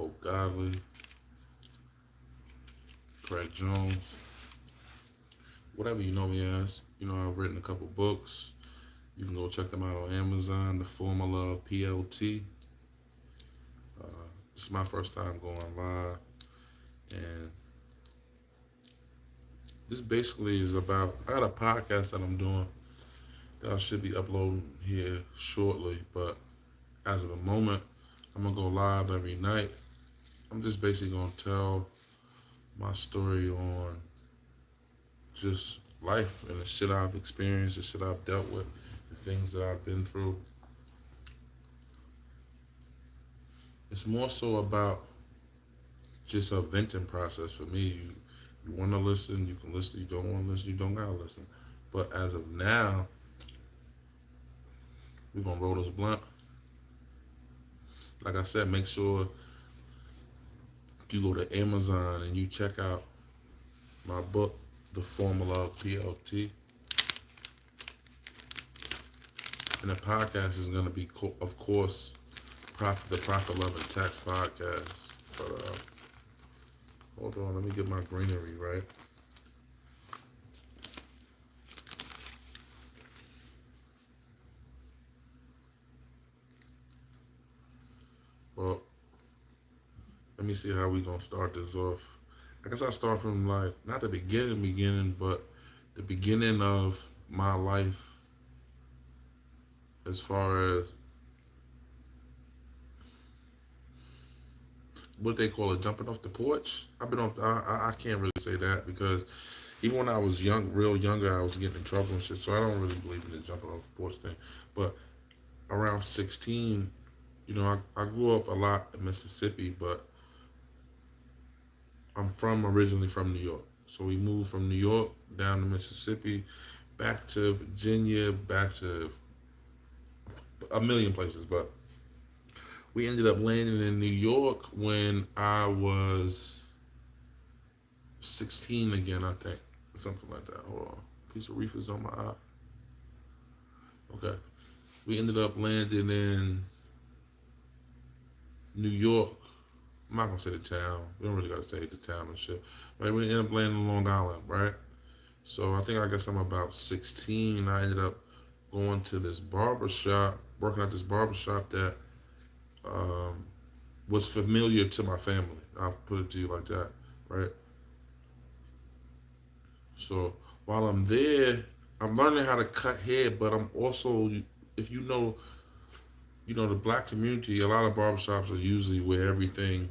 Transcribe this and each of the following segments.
Hope Godly, Craig Jones, whatever you know me as. I've written a couple books. You can go check them out on Amazon. The Formula of PLT. This is my first time going live, and this basically is about. I got a podcast that I'm doing that I should be uploading here shortly, but as of the moment, I'm gonna go live every night. I'm just basically gonna tell my story on just life and the shit I've experienced, the shit I've dealt with, the things that I've been through. It's more so about just a venting process for me. You want to listen, you can listen. You don't want to listen, you don't gotta listen. But as of now, we're gonna roll this blunt. Like I said, make sure you go to Amazon and you check out my book, The Formula of PLT. And the podcast is gonna be, of course, the Profit Love and Tax podcast. But hold on, let me get my greenery right. Well, let me see how we gonna start this off. I guess I start from not the beginning, but the beginning of my life as far as what they call it, jumping off the porch. I've been off. I can't really say that because even when I was real younger, I was getting in trouble and shit. So I don't really believe in the jumping off the porch thing. But around 16, I grew up a lot in Mississippi, but I'm originally from New York. So we moved from New York down to Mississippi, back to Virginia, back to a million places. But we ended up landing in New York when I was 16 again, I think. Something like that. Hold on. Piece of reefers on my eye. Okay. We ended up landing in New York. I'm not gonna say the town. We don't really gotta say the town and shit. But we ended up landing in Long Island, right? So I guess I'm about 16. I ended up going to this barber shop, working at this barber shop that was familiar to my family. I'll put it to you like that, right? So while I'm there, I'm learning how to cut hair, but I'm also, if the black community, a lot of barbershops are usually where everything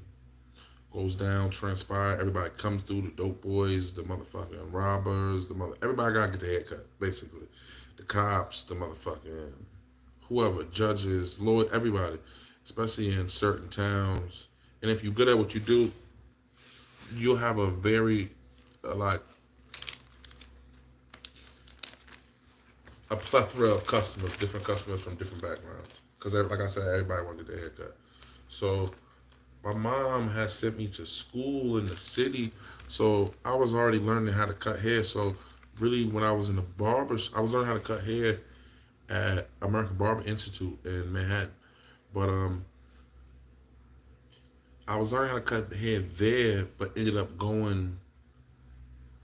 goes down, transpire. Everybody comes through, the dope boys, the motherfucking robbers, everybody gotta get their hair cut, basically. The cops, the motherfucking whoever, judges, lawyer, everybody, especially in certain towns. And if you're good at what you do, you'll have a very, a plethora of customers, different customers from different backgrounds. Because, like I said, everybody wanted their haircut. So, my mom had sent me to school in the city, so I was already learning how to cut hair. So, really, when I was in the I was learning how to cut hair at American Barber Institute in Manhattan. But I was learning how to cut hair there, but ended up going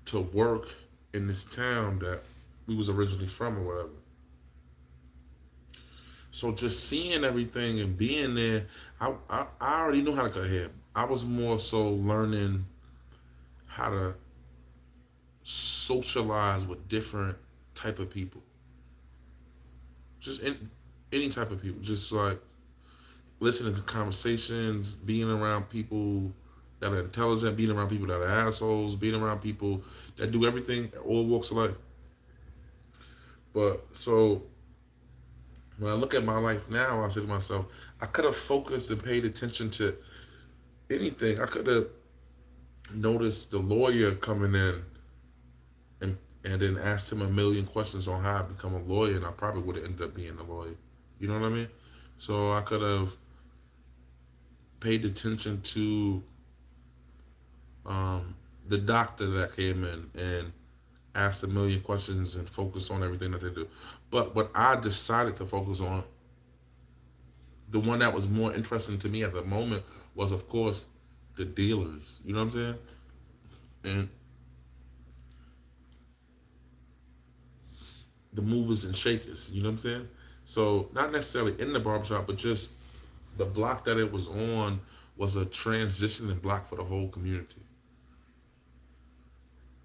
to work in this town that we was originally from or whatever. So just seeing everything and being there, I already knew how to cut hair. I was more so learning how to socialize with different type of people. Just any type of people. Just like listening to conversations, being around people that are intelligent, being around people that are assholes, being around people that do everything, all walks of life. But so when I look at my life now, I say to myself, I could have focused and paid attention to anything. I could have noticed the lawyer coming in and then asked him a million questions on how I become a lawyer, and I probably would have ended up being a lawyer. You know what I mean? So I could have paid attention to the doctor that came in and asked a million questions and focused on everything that they do. But what I decided to focus on, the one that was more interesting to me at the moment, was, of course, the dealers. You know what I'm saying? And the movers and shakers. You know what I'm saying? So not necessarily in the barbershop, but just the block that it was on was a transitioning block for the whole community.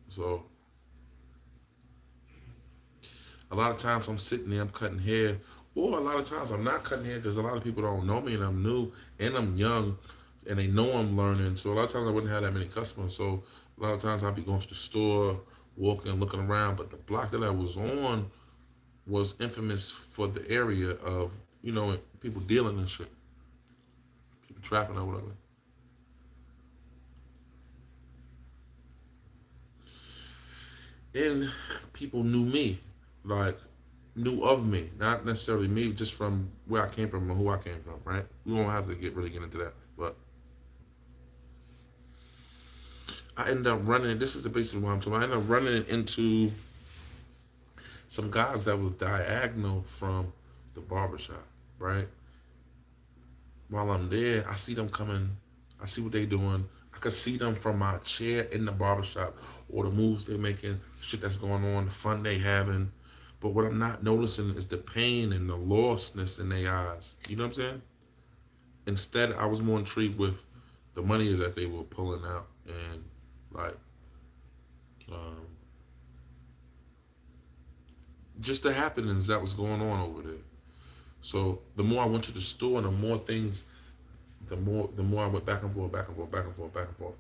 So a lot of times I'm sitting there, I'm cutting hair, or a lot of times I'm not cutting hair because a lot of people don't know me and I'm new and I'm young and they know I'm learning. So a lot of times I wouldn't have that many customers. So a lot of times I'd be going to the store, walking, looking around. But the block that I was on was infamous for the area of, people dealing and shit, people trapping or whatever. And people knew me, like knew of me, not necessarily me, just from where I came from or who I came from. Right? We won't have to really get into that, but I ended up running. This is the basis of why I'm talking. I ended up running into some guys that was diagonal from the barbershop. Right? While I'm there, I see them coming. I see what they doing. I could see them from my chair in the barbershop, or the moves they making, shit that's going on, the fun they having. But what I'm not noticing is the pain and the lostness in their eyes. You know what I'm saying? Instead, I was more intrigued with the money that they were pulling out and like um, just the happenings that was going on over there. So the more I went to the store, and the more I went back and forth, back and forth, back and forth, back and forth.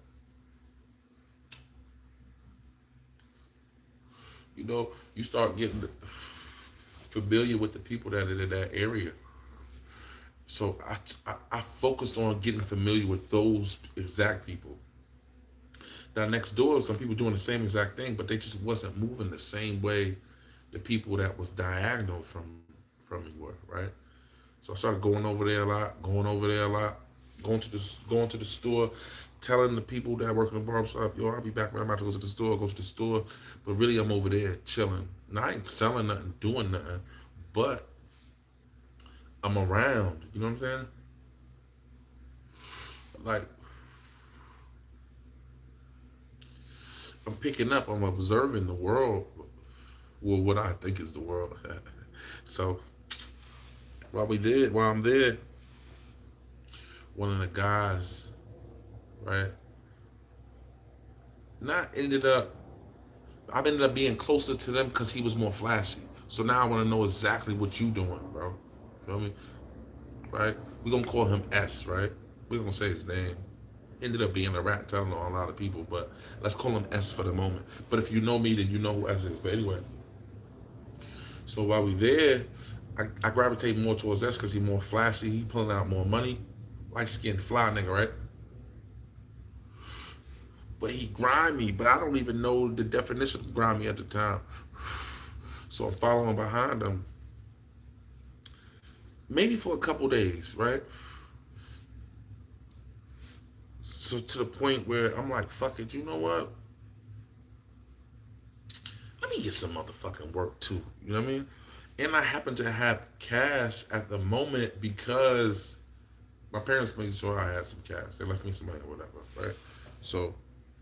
You start getting familiar with the people that are in that area. So I focused on getting familiar with those exact people. Now next door, some people doing the same exact thing, but they just wasn't moving the same way the people that was diagonal from me were, right? So I started going over there a lot, going to the store, telling the people that work in the barbershop, yo, I'll be back when I'm about to go to the store. But really I'm over there chilling. Now I ain't selling nothing, doing nothing, but I'm around. You know what I'm saying? Like I'm picking up, I'm observing the world, well, what I think is the world. So while I'm there, one of the guys, right, not ended up, I ended up being closer to them because he was more flashy. So now I want to know exactly what you doing, bro. Feel me? Right? We gonna call him S, right? We gonna say his name. Ended up being a rat telling on a lot of people, but let's call him S for the moment. But if you know me, then you know who S is. But anyway, so while we there, I gravitate more towards S because he more flashy. He pulling out more money, light skinned fly nigga, right? But he grimy, but I don't even know the definition of grimy at the time. So I'm following behind him, maybe for a couple days, right? So to the point where I'm like, fuck it, you know what? Let me get some motherfucking work too. You know what I mean? And I happen to have cash at the moment because my parents made sure I had some cash. They left me some money or whatever, right? So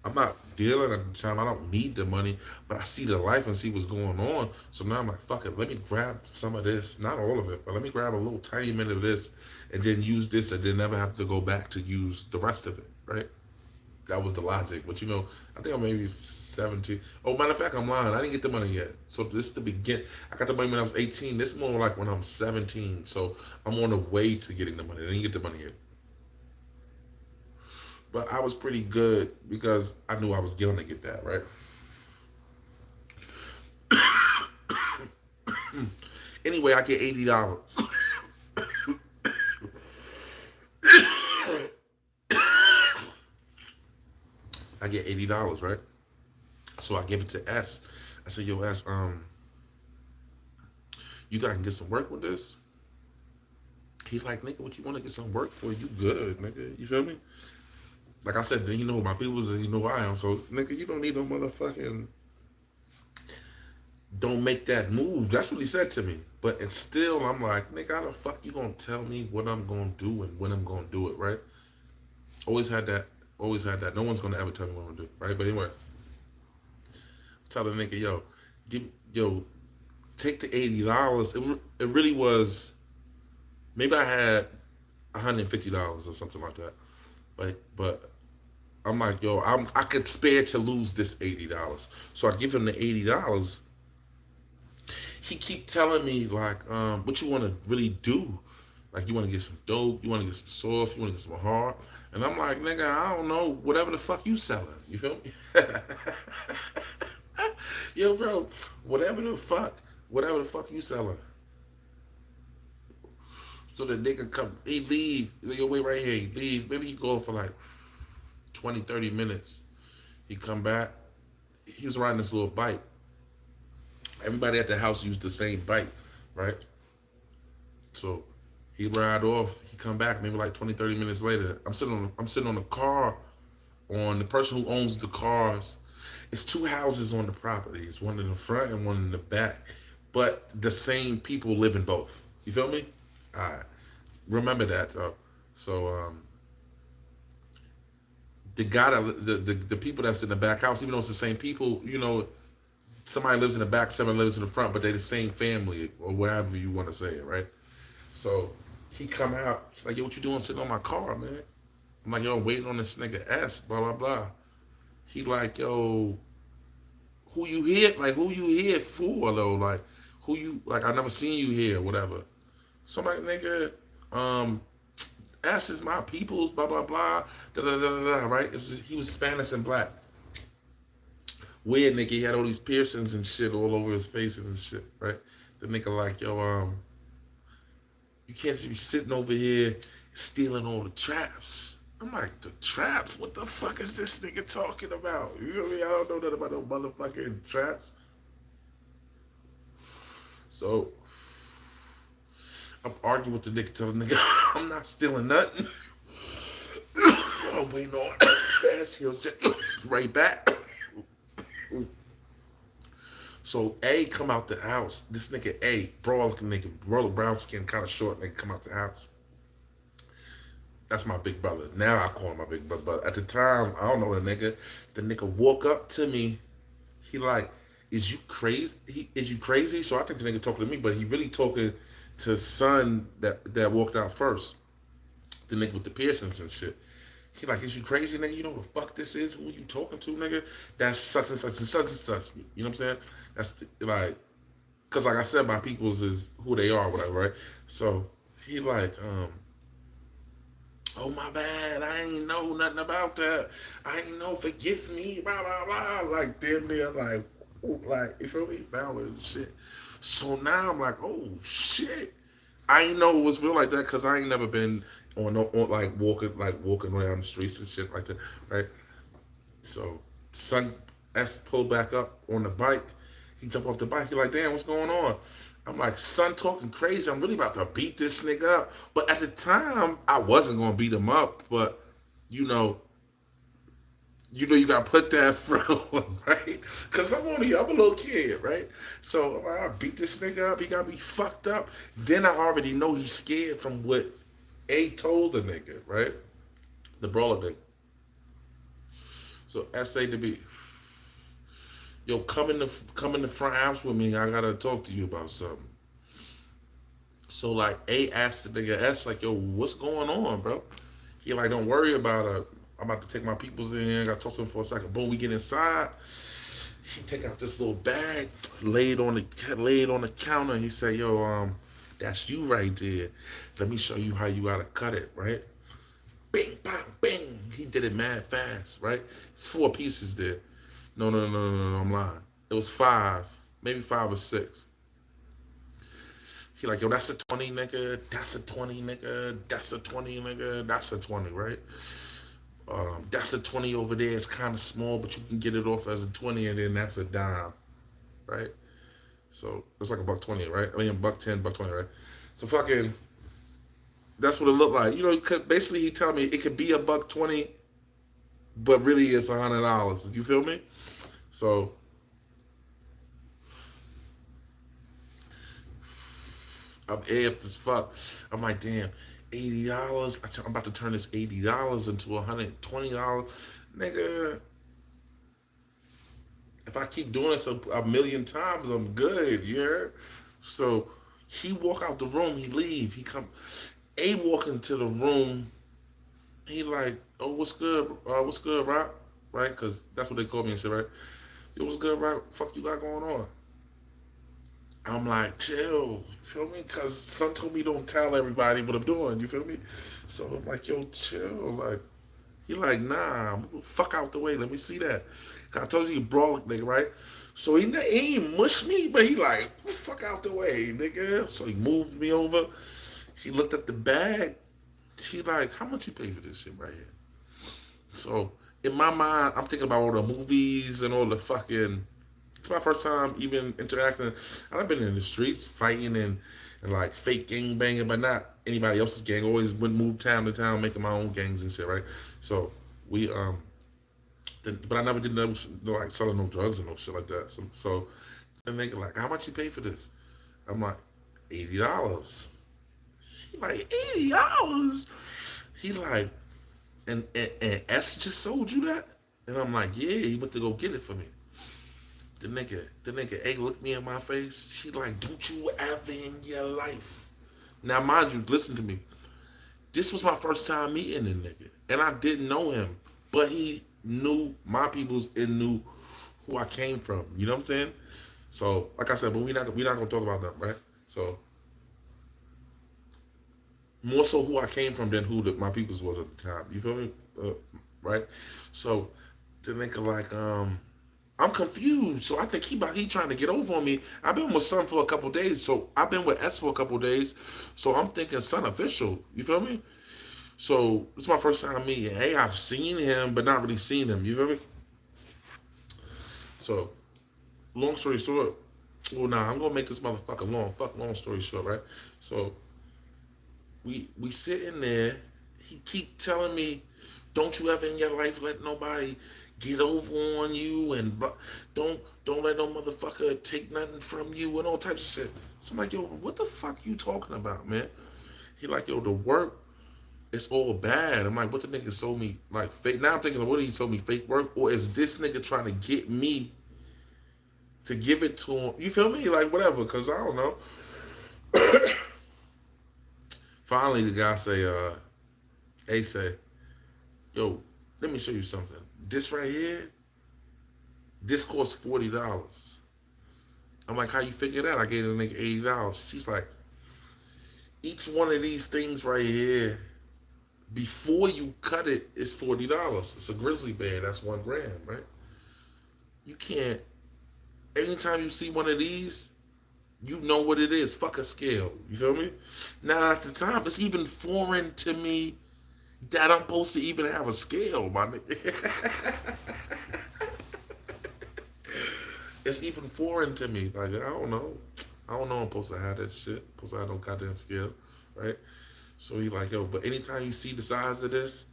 I'm not dealing at the time. I don't need the money, but I see the life and see what's going on. So now I'm like, fuck it. Let me grab some of this, not all of it, but let me grab a little tiny bit of this, and then use this, and then never have to go back to use the rest of it, right? That was the logic. But I think I'm maybe 17. Oh, matter of fact, I'm lying. I didn't get the money yet. So this is the begin. I got the money when I was 18. This is more like when I'm 17. So I'm on the way to getting the money. I didn't get the money yet. But I was pretty good because I knew I was going to get that, right? Anyway, I get $80. I get $80, right? So I give it to S. I said, yo, S, you think I can get some work with this? He's like, nigga, what you want to get some work for? You good, nigga. You feel me? Like I said, then you know who my people is and you know who I am. So, nigga, you don't need no motherfucking, don't make that move. That's what he said to me. But it's still, I'm like, nigga, how the fuck you gonna tell me what I'm gonna do and when I'm gonna do it, right? Always had that. Always had that. No one's gonna ever tell me what I'm gonna do, right? But anyway, tell the nigga, yo, give, yo, take the $80. It really was. Maybe I had $150 or something like that. But I'm like, yo, I could spare to lose this $80. So I give him the $80. He keep telling me like, what you want to really do? Like, you want to get some dope, you want to get some soft, you want to get some hard, and I'm like, nigga, I don't know, whatever the fuck you selling. You feel me? Yo, bro, whatever the fuck you selling. So the nigga come, he leave. He's like, yo, wait right here. He leave. Maybe he go for like 20, 30 minutes. He come back. He was riding this little bike. Everybody at the house used the same bike, right? So he ride off. He come back maybe like 20, 30 minutes later. I'm sitting on the car on the person who owns the cars. It's two houses on the property. It's one in the front and one in the back. But the same people live in both. You feel me? All right. Remember that. So the guy that the people that's in the back house, even though it's the same people, somebody lives in the back, somebody lives in the front, but they're the same family or whatever you want to say it, right? So he come out, he's like, yo, what you doing sitting on my car, man? I'm like, yo, I'm waiting on this nigga S, blah, blah, blah. He like, yo, who you here? Like, who you here for, though? Like, I never seen you here, whatever. So I'm like, nigga, S is my people's, blah, blah, blah, da, da, da, da, da, right? He was Spanish and black. Weird nigga, he had all these piercings and shit all over his face and shit, right? The nigga like, yo, you can't just be sitting over here stealing all the traps. I'm like, the traps? What the fuck is this nigga talking about? You know what I mean? I don't know nothing about no motherfucking traps. So I'm arguing with the nigga, telling the nigga, I'm not stealing nothing. I'm waiting on ass. He'll sit right back. So A come out the house. This nigga A, brawler brown skin, kind of short nigga come out the house. That's my big brother. Now I call him my big brother. But at the time, I don't know the nigga. The nigga walk up to me. He like, is you crazy? Is you crazy? So I think the nigga talking to me, but he really talking to son that walked out first. The nigga with the piercings and shit. He like, is you crazy, nigga? You know what the fuck this is? Who you talking to, nigga? That's such and such and such and such. You know what I'm saying? That's like, cause like I said, my peoples is who they are, whatever, right? So he like, oh my bad, I ain't know nothing about that. I ain't know, forgive me, blah blah blah. Like damn near like, ooh, like you feel me, balance and shit. So now I'm like, oh shit. I ain't know it was real like that because I ain't never been on walking around the streets and shit like that, right? So son S pulled back up on the bike. He jumped off the bike. He like, damn, what's going on? I'm like, son, talking crazy. I'm really about to beat this nigga up. But at the time, I wasn't gonna beat him up. But you know, you gotta put that front on, right? Cause I'm a little kid, right? So I beat this nigga up. He got me fucked up. Then I already know he's scared from what A told the nigga, right? The brawler nigga. So S A to B. Yo, come in the front house with me. I gotta talk to you about something. So like A asked the nigga S like, yo, what's going on, bro? He like, don't worry about it. I'm about to take my peoples in here. I gotta talk to him for a second. Boom, we get inside. He take out this little bag, laid on the counter. He say, yo, that's you right there. Let me show you how you gotta cut it, right? Bing, bang, bing. He did it mad fast, right? It's 4 pieces there. No, I'm lying. It was 5, maybe 5 or 6. He like, yo, that's a 20, nigga. That's a 20, nigga. That's a 20, nigga. That's a 20, right? That's a 20 over there. It's kind of small, but you can get it off as a 20, and then that's a dime, right? So it's like a $1.20, right? I mean, $1.10, $1.20, right? So fucking, that's what it looked like. Basically he tell me it could be a $1.20, but really it's $100. You feel me? So I'm amped as fuck. I'm like, damn, $80. I'm about to turn this $80 into $120. Nigga, if I keep doing this a million times, I'm good, yeah. So he walk out the room, he leave, he come. A walk into the room, he like, oh, what's good? What's good, Rock? Right? Because that's what they call me and shit, right? Yo, what's good, Rock? Fuck you got going on? I'm like, chill, you feel me? Because son told me don't tell everybody what I'm doing, you feel me? So I'm like, yo, chill, like, he like, nah, fuck out the way, let me see that. 'Cause I told you he brawling, nigga, right? So he ain't mush me, but he like, fuck out the way, nigga. So he moved me over. He looked at the bag. He like, how much you pay for this shit right here? So in my mind, I'm thinking about all the movies and all the fucking. It's my first time even interacting. I've been in the streets fighting and like fake gang banging, but not anybody else's gang. Always went move town to town, making my own gangs and shit, right? So we but I never did no like selling no drugs and no shit like that. So the nigga like, how much you pay for this? I'm like, $80. He like $80. He like, and S just sold you that? And I'm like, yeah, he went to go get it for me. The nigga A looked me in my face. He like, don't you ever in your life. Now mind you, listen to me. This was my first time meeting the nigga. And I didn't know him. But he knew my peoples and knew who I came from. You know what I'm saying? So, like I said, but we're not gonna talk about that, right? So more so who I came from than who my peoples was at the time. You feel me? Right? So the nigga like, I'm confused. So I think he trying to get over on me. I've been with Son for a couple days, so I've been with S for a couple days. So I'm thinking Son official. You feel me? So it's my first time meeting. Hey, I've seen him, but not really seen him. You feel me? So long story short, well, nah, I'm gonna make this motherfucker long. Fuck long story short, right? So we sitting there. He keep telling me, "Don't you ever in your life let nobody get over on you, and don't let no motherfucker take nothing from you, and all types of shit." So I'm like, "Yo, what the fuck you talking about, man?" He like, "Yo, the work, it's all bad." I'm like, "What the nigga sold me like fake?" Now I'm thinking, what did he sold me fake work, or is this nigga trying to get me to give it to him? You feel me? Like whatever, cause I don't know. Finally, the guy say, A say, "Yo, let me show you something. This right here, this costs $40." I'm like, "How you figure that?" I gave the nigga $80. She's like, "Each one of these things right here, before you cut it, is $40. It's a grizzly bear. That's 1 gram, right? You can't. Anytime you see one of these, you know what it is. Fuck a scale. You feel me? Now at the time, it's even foreign to me that I'm supposed to even have a scale, my nigga. It's even foreign to me. Like I don't know. I don't know I'm supposed to have that shit. I'm supposed to have no goddamn scale, right? So he like, yo, but anytime you see the size of this,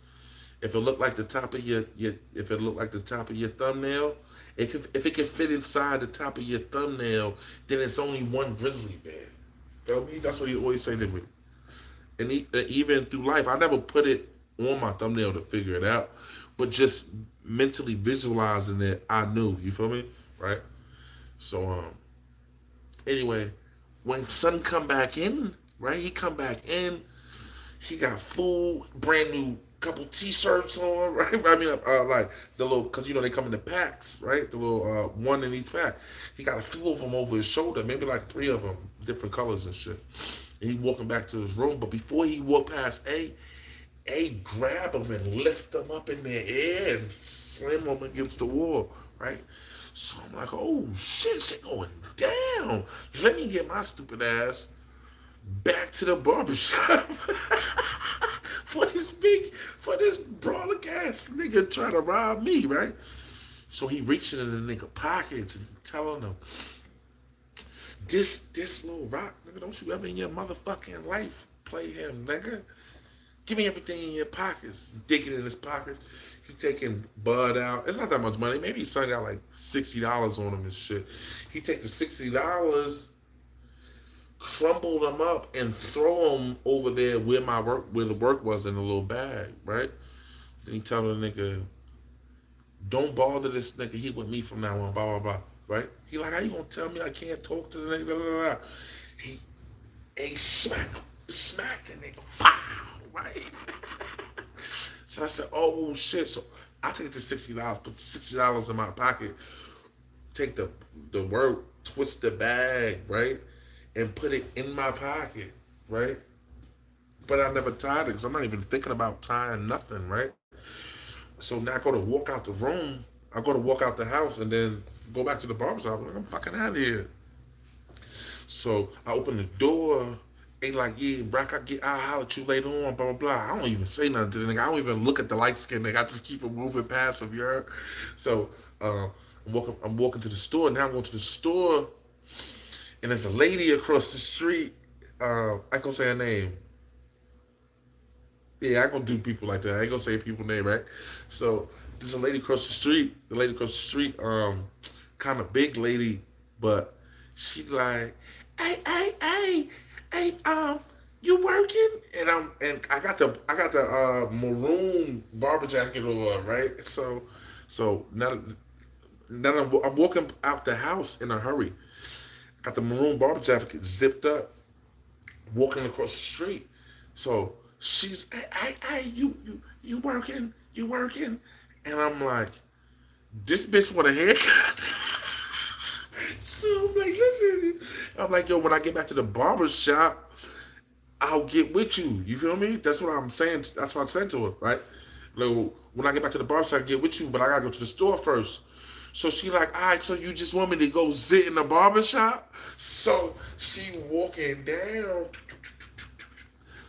if it look like the top of your if it look like the top of your thumbnail, if it can fit inside the top of your thumbnail, then it's only one grizzly bear. Feel me? That's what he always say to me. And even through life, I never put it on my thumbnail to figure it out, but just mentally visualizing it, I knew. You feel me? Right? So anyway, when Son come back in, right? He come back in. He got full brand new couple T-shirts on, right? I mean, like the little, cause you know they come in the packs, right? The little one in each pack. He got a few of them over his shoulder, maybe like 3 of them, different colors and shit. And he walking back to his room, but before he walked past A grab him and lift him up in the air and slam him against the wall, right? So I'm like, oh shit going down. Let me get my stupid ass back to the barbershop for this brawler ass nigga trying to rob me, right? So he reaching in the nigga pockets and he telling him, this little rock, nigga, don't you ever in your motherfucking life play him, nigga. Give me everything in your pockets. Digging in his pockets. He taking bud out. It's not that much money. Maybe his son got like $60 on him and shit. He take the $60, crumble them up and throw them over there where the work was in a little bag, right? Then he tell the nigga, don't bother this nigga. He with me from now on. Blah blah blah. Right? He like, how you gonna tell me I can't talk to the nigga? Blah, blah, blah. He he smack the nigga. Foul, right? So I said, oh shit. So I take the $60, put the $60 in my pocket, take the word, twist the bag, right, and put it in my pocket, right. But I never tied it because I'm not even thinking about tying nothing, right. So now I go to walk out the room. I go to walk out the house and then go back to the barbershop. I'm like, I'm fucking out of here. So I open the door. Ain't like, yeah, Brock, I'll holler at you later on, blah, blah, blah. I don't even say nothing to the nigga. I don't even look at the light skin nigga. I just keep it moving past him, you heard? So I'm walking to the store. Now I'm going to the store, and there's a lady across the street. I ain't gonna say her name. Yeah, I ain't gonna do people like that. I ain't gonna say people's name, right? So there's a lady across the street. The lady across the street, kind of big lady, but she like, hey, you working? And I got the maroon barber jacket on, right? So now I'm walking out the house in a hurry. Got the maroon barber jacket zipped up, walking across the street. So she's, hey, you working? You working? And I'm like, this bitch want a haircut. So I'm like, listen. I'm like, yo, when I get back to the barber shop, I'll get with you. You feel me? That's what I'm saying. That's what I'm saying to her, right? Like, when I get back to the barber shop, I'll get with you, but I gotta go to the store first. So she like, all right, so you just want me to go sit in the barber shop? So she walking down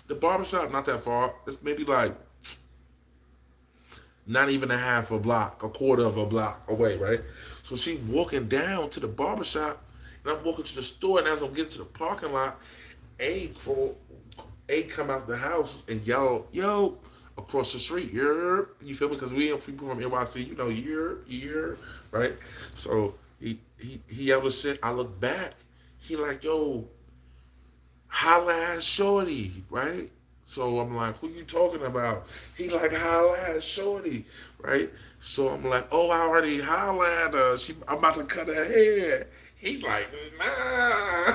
the barber shop, not that far. It's maybe like not even a half a block, a quarter of a block away, right? So she walking down to the barbershop, and I'm walking to the store, and as I'm getting to the parking lot, A come out the house and yell, yo, across the street, you feel me? Because we people from NYC, you know, right? So he yelled this shit. I look back. He like, yo, holla at Shorty, right? So I'm like, who you talking about? He like, holla at Shorty, right? So I'm like, oh, I already holla at her. I'm about to cut her hair. He like, nah.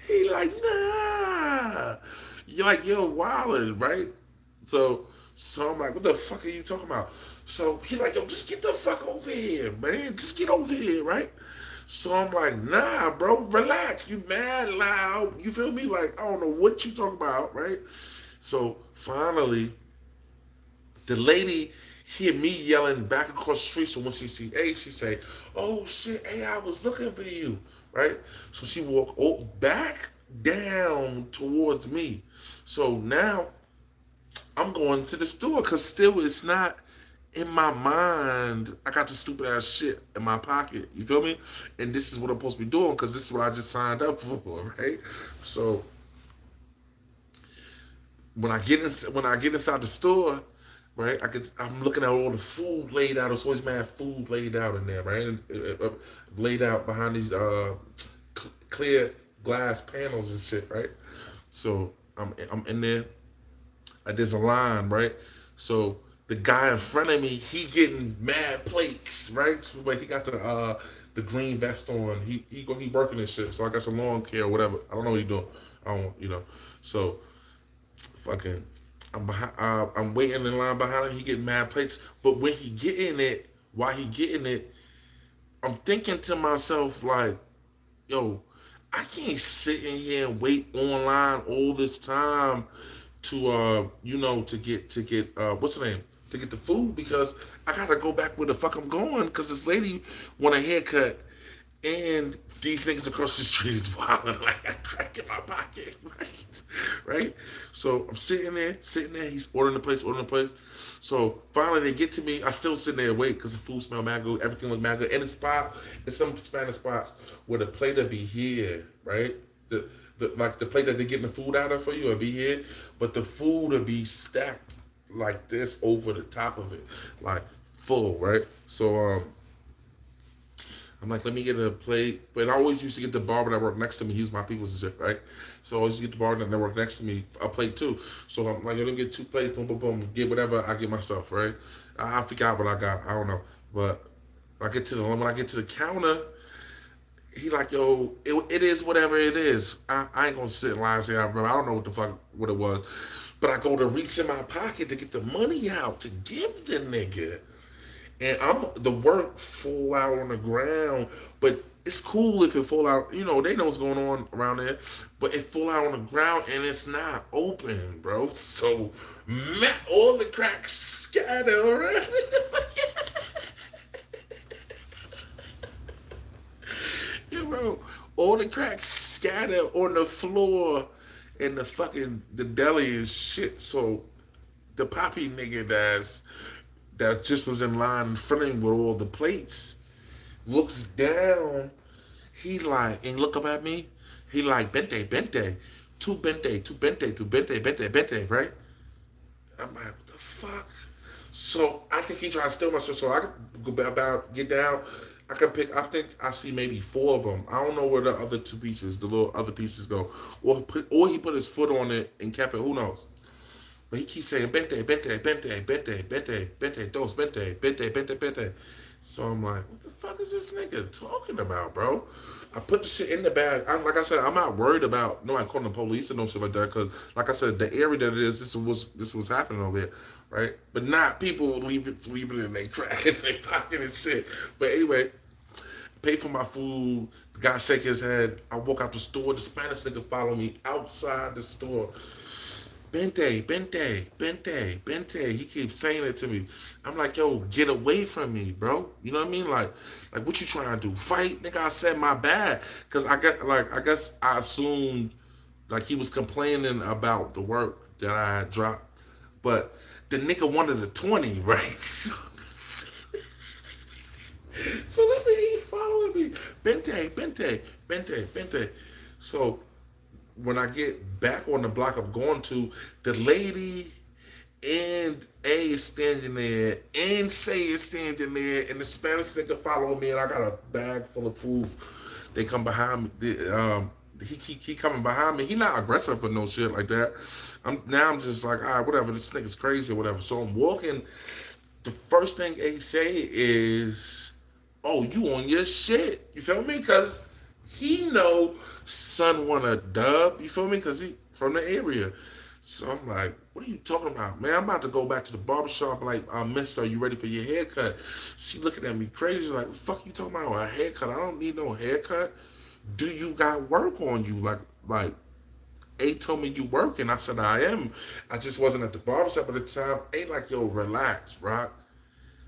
He like, nah. You're like, yo, wildin', right? So I'm like, what the fuck are you talking about? So he like, yo, just get the fuck over here, man. Just get over here, right? So I'm like, nah, bro, relax. You mad loud. You feel me? Like, I don't know what you talking about, right? So finally, the lady hear me yelling back across the street. So when she see A, she say, oh shit, A, I was looking for you, right? So she walk back down towards me. So now I'm going to the store because still it's not in my mind. I got the stupid ass shit in my pocket. You feel me? And this is what I'm supposed to be doing because this is what I just signed up for, right? So when I get inside the store, right? I'm looking at all the food laid out. There's always mad food laid out in there, right? Laid out behind these clear glass panels and shit, right? So I'm in there. There's a line, right? So the guy in front of me, he getting mad plates, right? So but he got the green vest on. He working and shit. So I got some lawn care or whatever. I don't know what he doing. I don't, you know. So fucking, I'm behind. I'm waiting in line behind him. He getting mad plates. But when he getting it, while he getting it, I'm thinking to myself like, yo, I can't sit in here and wait online all this time to to get what's the name, to get the food because I gotta go back where the fuck I'm going because this lady want a haircut and these niggas across the street is wilding like a crack in my pocket, right? So I'm sitting there. He's ordering the place. So finally they get to me. I still sitting there wait because the food smell mad good, everything look mad good. And in some Spanish spots where the plater be here, right? Like the plate that they're getting the food out of for you will be here, but the food will be stacked like this over the top of it, like full, right? So I'm like, let me get a plate. But I always used to get the barber that worked next to me. He was my people's and shit, right? So I always used to get the barber that worked next to me a plate too. So I'm like, let me get two plates, boom, boom, boom, get whatever I get myself, right? I forgot what I got. I don't know. But when I get to the counter, he like, yo, it is whatever it is. I ain't gonna sit and lie and say I remember. I don't know what the fuck what it was. But I go to reach in my pocket to get the money out to give the nigga. And I'm the work fall out on the ground, but it's cool if it fall out. You know, they know what's going on around there, but it fall out on the ground and it's not open, bro. So, all the cracks scatter around. Yeah, bro, all the cracks scatter on the floor and the deli and shit. So the poppy nigga that just was in line in front of him with all the plates looks down. He like and look up at me. He like bente bente, two bente, two bente bente bente, right? I'm like, what the fuck? So I think he tried to steal my shit. So I could go about get down. I could pick. I think I see maybe four of them. I don't know where the other two pieces, the little other pieces go. Or he put his foot on it and kept it. Who knows? But he keeps saying bente, bente, bente, bente, bente, bente, dos, bente, bente, bente, bente. So I'm like, what the fuck is this nigga talking about, bro? I put the shit in the bag. Like I said, I'm not worried about nobody calling the police and no shit like that. Cause like I said, the area that it is, this was happening over here, right? But not people leaving in their crack in their pocket and shit. But anyway, pay for my food. The guy shake his head. I walk out the store. The Spanish nigga follow me outside the store. Bente, Bente, Bente, Bente. He keeps saying it to me. I'm like, yo, get away from me, bro. You know what I mean? Like what you trying to do? Fight? Nigga, I said my bad. Cause I guess I assumed like he was complaining about the work that I had dropped. But the nigga wanted a 20, right? So let's say he following me. Bente, Bente, Bente, Bente. So when I get back on the block I'm going to, the lady and A is standing there, and Say is standing there, and the Spanish nigga follow me, and I got a bag full of food. They come behind me. He coming behind me. He not aggressive for no shit like that. I'm just like, all right, whatever. This nigga's crazy or whatever. So I'm walking. The first thing A say is, "Oh, you on your shit?" You feel me? Cause he know son want a dub. You feel me? Cause he from the area. So I'm like, what are you talking about, man? I'm about to go back to the barbershop. Like, miss, are you ready for your haircut? She looking at me crazy, like, fuck you talking about a haircut? I don't need no haircut. Do you got work on you? Like, A told me you working. I said I am. I just wasn't at the barbershop at the time. A like, yo, relax, Rock.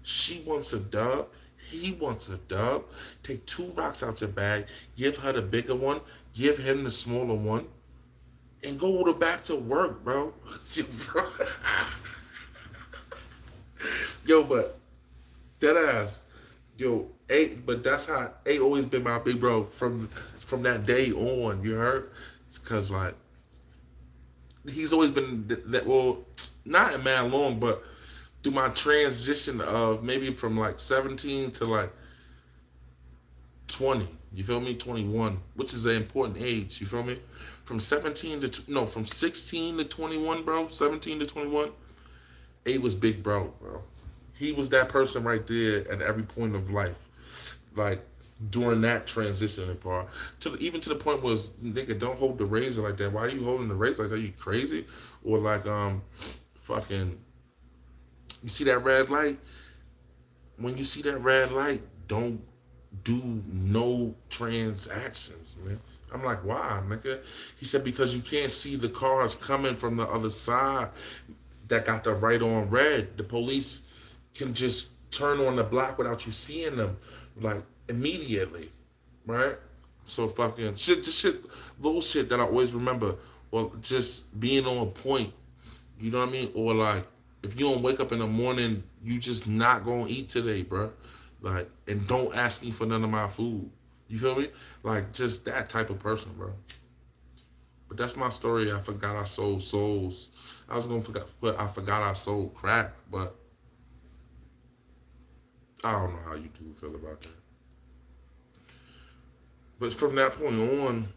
She wants a dub. He wants a dub. Take two rocks out your bag. Give her the bigger one. Give him the smaller one. And go back to work, bro. Yo, but that ass, yo, A. But that's how A always been my big bro from that day on. You heard? It's cause like he's always been that. Well, not a man long, but through my transition of maybe from like 17 to like 20. You feel me? 21, which is an important age. You feel me? From 17 to no, from 16 to 21, bro. 17 to 21. A was big bro. He was that person right there at every point of life, like during that transition part. Even to the point was, nigga, don't hold the razor like that. Why are you holding the razor like that? Are you crazy? Or like fucking. You see that red light? When you see that red light, don't do no transactions, man. I'm like, why, nigga? He said, because you can't see the cars coming from the other side that got the right on red. The police can just turn on the block without you seeing them, like, immediately, right? So fucking shit, little shit that I always remember. Or just being on point, you know what I mean? Or like, if you don't wake up in the morning, you just not gonna eat today, bro. Like, and don't ask me for none of my food. You feel me? Like, just that type of person, bro. But that's my story. I forgot I sold souls. I was gonna forget, but I forgot I sold crack. But I don't know how you two feel about that. But from that point on,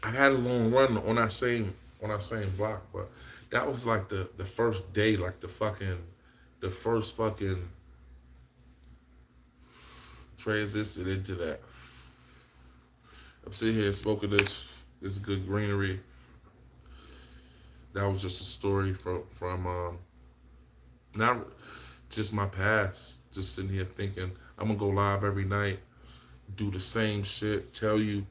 I had a long run on that same block. But that was like the first day, like the first fucking transition into that. I'm sitting here smoking this good greenery. That was just a story from not just my past. Just sitting here thinking I'm gonna go live every night, do the same shit, tell you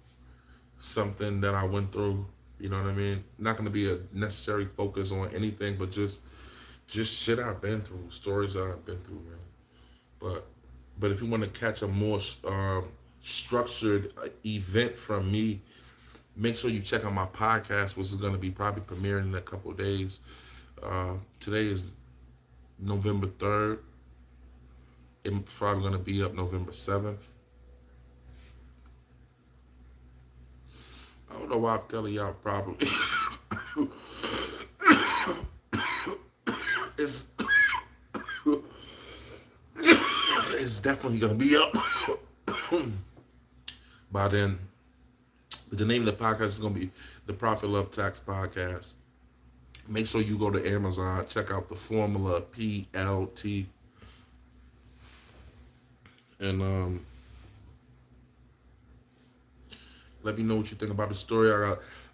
something that I went through. You know what I mean? Not gonna be a necessary focus on anything, but just shit I've been through, stories that I've been through, man. But but if you want to catch a more structured event from me, make sure you check out my podcast, which is going to be probably premiering in a couple of days. Today is November 3rd. It's probably going to be up November 7th. I don't know why I'm telling y'all probably. it's it's definitely going to be up by then. But the name of the podcast is going to be the Profit Love Tax Podcast. Make sure you go to Amazon, check out the formula PLT, and let me know what you think about the story.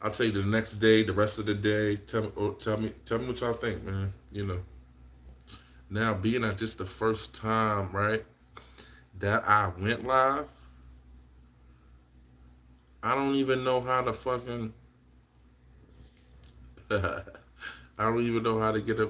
I'll tell you the next day, the rest of the day. Tell me what y'all think, man. You know. Now being at this the first time, right, that I went live, I don't even know how to fucking. I don't even know how to get a